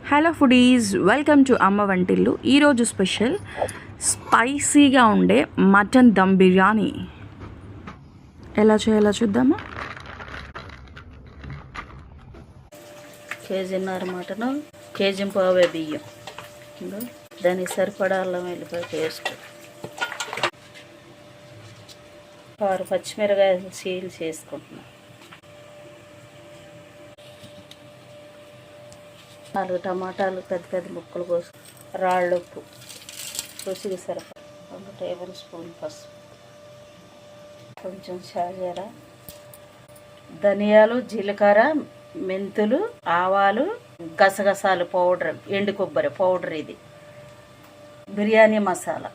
Hello foodies, welcome to అమ్మ వంటిల్లు. ఈరోజు స్పెషల్ స్పైసీగా ఉండే మటన్ దమ్ బిర్యానీ ఎలా చేయాలో చూద్దామా. కేజీన్నర మటను, కేజీ పావే బియ్యం, దానికి సరిపడా అల్లం వెల్లిపాయ పేస్ట్, 6 పచ్చిమిరకాయలు సీల్ చేసుకుంటున్నాను, 4 టమాటాలు పెద్ద పెద్ద ముక్కలు కోసి, రాళ్ళ ఉప్పు రుచికి సరిపడా, 2 టేబుల్ స్పూన్ పసుపు, కొంచెం షాజీరా, ధనియాలు, జీలకర్ర, మెంతులు, ఆవాలు, గసగసాలు పౌడర్, ఎండు కొబ్బరి పౌడర్, ఇది బిర్యానీ మసాలా,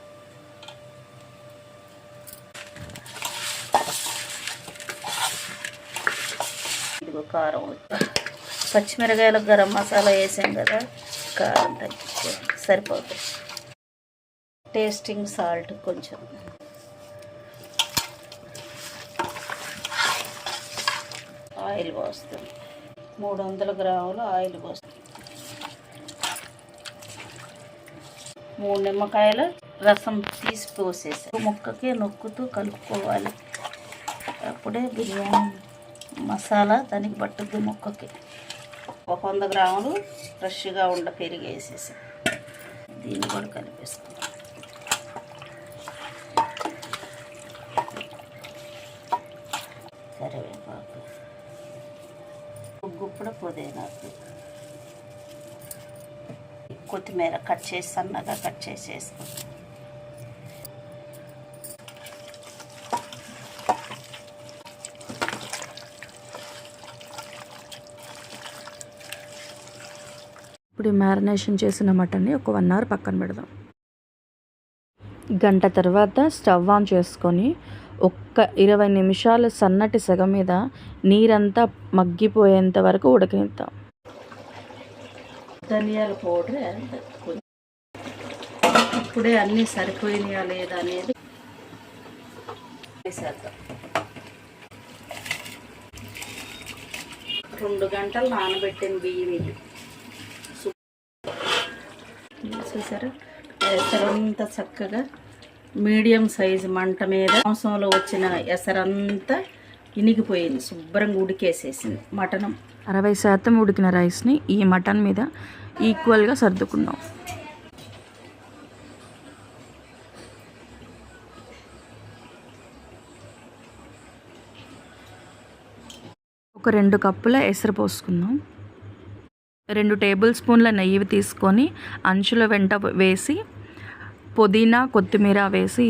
ఇదిగో కారం, పచ్చిమిరకాయలు, గరం మసాలా వేసాం కదా, కారం తగ్గించుకోండి సరిపోతుంది, టేస్టింగ్ సాల్ట్ కొంచెం, ఆయిల్ పోస్తుంది, 300 గ్రాములు ఆయిల్ పోస్తుంది, 3 నిమ్మకాయల రసం తీసి పోసేసి ముక్కకి నొక్కుతూ కలుపుకోవాలి. అప్పుడే బిర్యానీ మసాలా దానికి పట్టుద్ది ముక్కకి. 100 గ్రాములు ఫ్రెష్గా ఉండ పెరిగి వేసేసి దీన్ని కూడా కలిపేసుకుంటాం. కరివేపాకు, గుప్పుడు పుదీనాకు, కొత్తిమీర కట్ చేసి సన్నగా కట్ చేసి వేసుకుంటాం. ఇప్పుడు మ్యారినేషన్ చేసిన మటన్ని ఒక 1 అవర్ పక్కన పెడదాం. గంట తర్వాత స్టవ్ ఆన్ చేసుకొని ఒక్క 20 నిమిషాలు సన్నటి సెగ మీద నీరంతా మగ్గిపోయేంత వరకు ఉడకనిద్దాం. ధనియాల పౌడర్ ఇప్పుడే అన్నీ సరిపోయినాయా లేదా అనేది వేసేద్దాం. 2 గంటలు నానబెట్టిన బియ్యం ఇది చూసారా, ఎసరంతా చక్కగా మీడియం సైజు మంట మీద మాంసంలో వచ్చిన ఎసరంతా ఇనిగిపోయింది, శుభ్రంగా ఉడికేసేసింది. మటన్ 60% ఉడికిన రైస్ని ఈ మటన్ మీద ఈక్వల్గా సర్దుకుందాం. ఒక 2 కప్పుల ఎసరు పోసుకుందాం. 2 టేబుల్ స్పూన్ల నెయ్యి తీసుకొని అంచుల వెంట వేసి పుదీనా, కొత్తిమీర వేసి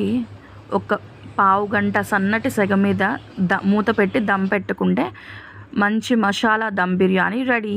ఒక పావు గంట సన్నటి సెగ మీద మూత పెట్టి దమ్ పెట్టుకుంటే మంచి మసాలా దమ్ బిర్యానీ రెడీ.